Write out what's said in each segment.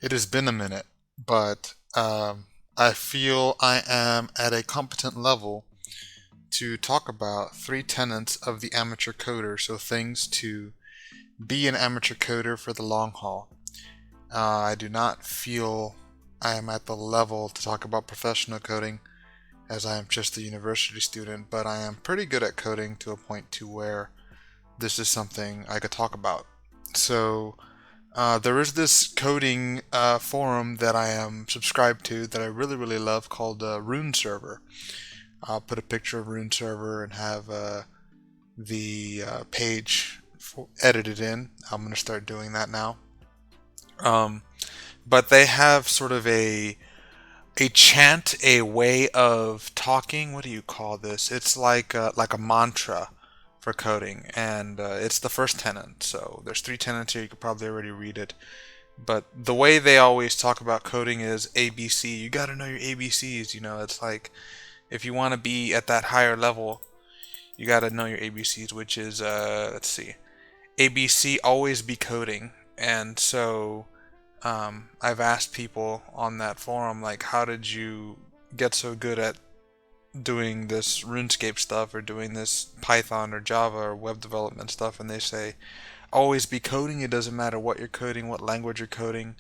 It has been a minute, but I feel I am at a competent level to talk about three tenets of the amateur coder, so things to be an amateur coder for the long haul. I do not feel I am at the level to talk about professional coding as I am just a university student, but I am pretty good at coding to a point to where this is something I could talk about. So, there is this coding forum that I am subscribed to that I really love called rune-server. I'll put a picture of rune-server and have the page edited in. I'm going to start doing that now. Um, but they have sort of a chant, a way of talking. What do you call this? It's like a mantra for coding, and it's the first tenet. So there's three tenets here. You could probably already read it. But the way they always talk about coding is ABC. You got to know your ABCs. It's like if you want to be at that higher level, you got to know your ABCs, which is let's see, ABC, always be coding. And so I've asked people on that forum, like, how did you get so good at doing this RuneScape stuff or doing this Python or Java or web development stuff? And they say, always be coding. It doesn't matter what you're coding, what language you're coding.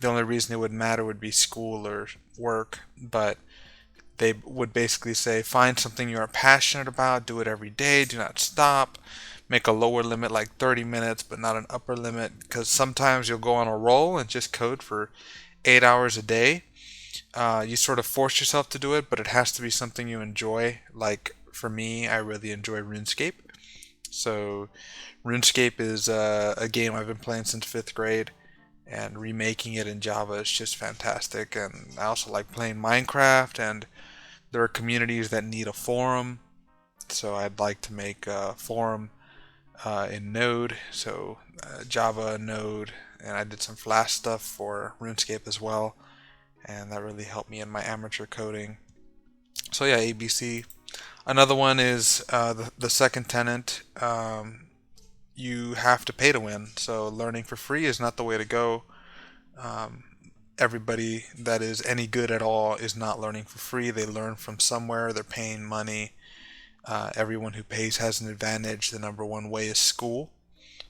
The only reason it would matter would be school or work, but they would basically say find something you are passionate about, do it every day, do not stop, make a lower limit like 30 minutes but not an upper limit, because sometimes you'll go on a roll and just code for 8 hours a day. You sort of force yourself to do it, but it has to be something you enjoy. Like for me, I really enjoy RuneScape. So RuneScape is a game I've been playing since fifth grade, and remaking it in Java is just fantastic. And I also like playing Minecraft, and there are communities that need a forum, so I'd like to make a forum in Node, so Java, Node, and I did some Flash stuff for RuneScape as well, and that really helped me in my amateur coding. So yeah, ABC. Another one is the second tenant. You have to pay to win, so learning for free is not the way to go. Um, Everybody that is any good at all is not learning for free. They learn from somewhere. They're paying money. Everyone who pays has an advantage. The number one way is school,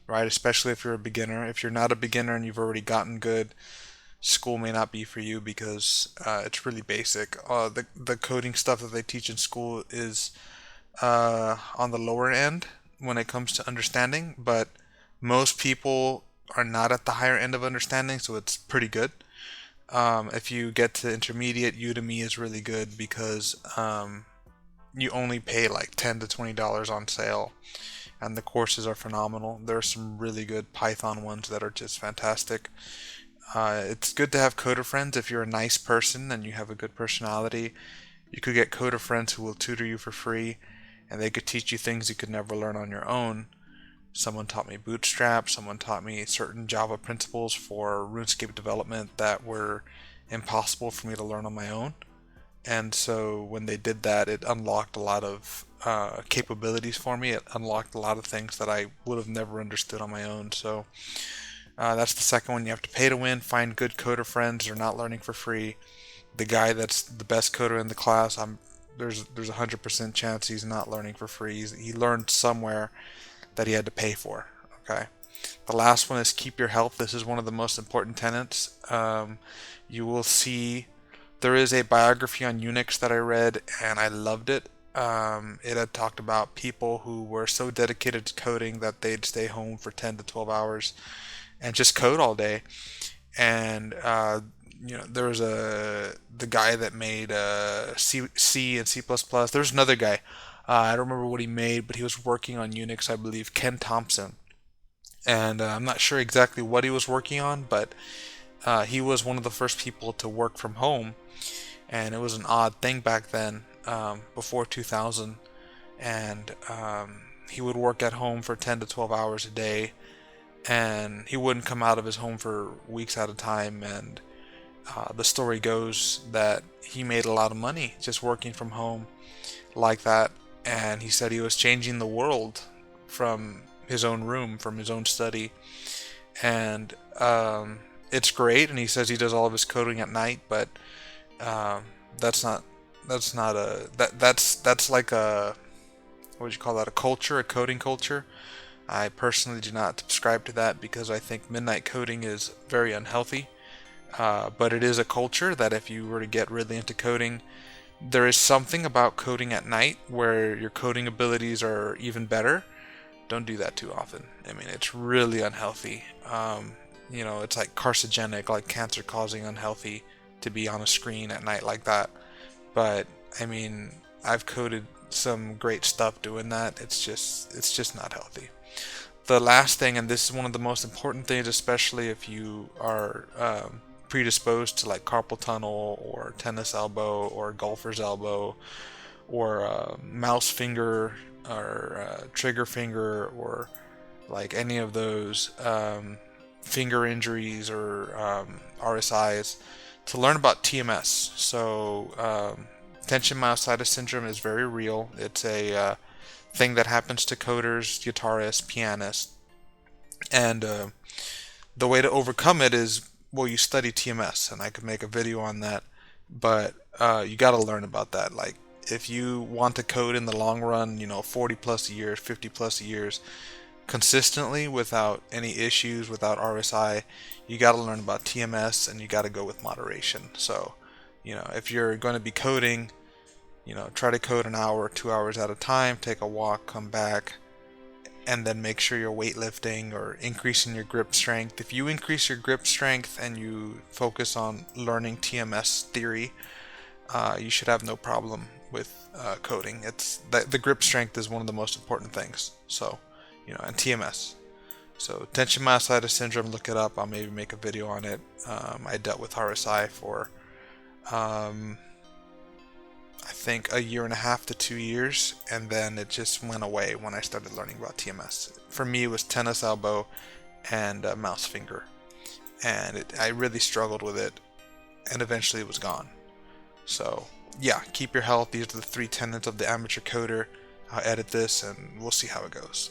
right? Especially if you're a beginner. If you're not a beginner and you've already gotten good, school may not be for you because it's really basic. The coding stuff that they teach in school is on the lower end when it comes to understanding, but most people are not at the higher end of understanding, so it's pretty good. If you get to intermediate, Udemy is really good because you only pay like $10 to $20 on sale, and the courses are phenomenal. There are some really good Python ones that are just fantastic. It's good to have coder friends. If you're a nice person and you have a good personality, you could get coder friends who will tutor you for free, and they could teach you things you could never learn on your own. Someone taught me Bootstrap, someone taught me certain Java principles for RuneScape development that were impossible for me to learn on my own. And so when they did that, it unlocked a lot of capabilities for me. It unlocked a lot of things that I would have never understood on my own. So that's the second one. You have to pay to win. Find good coder friends. They're not learning for free. The guy that's the best coder in the class, there's 100% chance he's not learning for free. He learned somewhere that he had to pay for. Okay. The last one is keep your health. This is one of the most important tenets. You will see there is a biography on Unix that I read, and I loved it. It had talked about people who were so dedicated to coding that they'd stay home for 10 to 12 hours and just code all day. And there was the guy that made C and C++. There's another guy. I don't remember what he made, but he was working on Unix, I believe, Ken Thompson. And I'm not sure exactly what he was working on, but he was one of the first people to work from home, and it was an odd thing back then, before 2000. And he would work at home for 10 to 12 hours a day, and he wouldn't come out of his home for weeks at a time. And the story goes that he made a lot of money just working from home like that. And he said he was changing the world from his own room, from his own study. And it's great, and he says he does all of his coding at night, but um, that's not that's not a that's like a, what would you call that, a culture, a coding culture. I personally do not subscribe to that because I think midnight coding is very unhealthy. But it is a culture that if you were to get really into coding, there is something about coding at night where your coding abilities are even better. Don't do that too often. I mean, it's really unhealthy. It's like carcinogenic, like cancer causing, unhealthy to be on a screen at night like that. But I mean, I've coded some great stuff doing that. It's just not healthy. The last thing, and this is one of the most important things, especially if you are predisposed to like carpal tunnel or tennis elbow or golfer's elbow or mouse finger or trigger finger or like any of those finger injuries or RSIs, to learn about TMS. So tension myositis syndrome is very real. It's a thing that happens to coders, guitarists, pianists, and the way to overcome it is, well, you study TMS, and I could make a video on that, but you got to learn about that. Like, if you want to code in the long run, 40 plus years, 50 plus years, consistently without any issues, without RSI, you got to learn about TMS, and you got to go with moderation. So, if you're going to be coding, try to code an hour, 2 hours at a time, take a walk, come back, and then make sure you're weightlifting or increasing your grip strength. If you increase your grip strength and you focus on learning TMS theory, you should have no problem with coding. The grip strength is one of the most important things. So, and TMS. So tension myositis syndrome, look it up. I'll maybe make a video on it. I dealt with RSI for I think a year and a half to 2 years, and then it just went away when I started learning about TMS. For me, it was tennis elbow and mouse finger, and I really struggled with it, and eventually it was gone. So yeah, keep your health. These are the 3 tenets of the amateur coder. I'll edit this, and we'll see how it goes.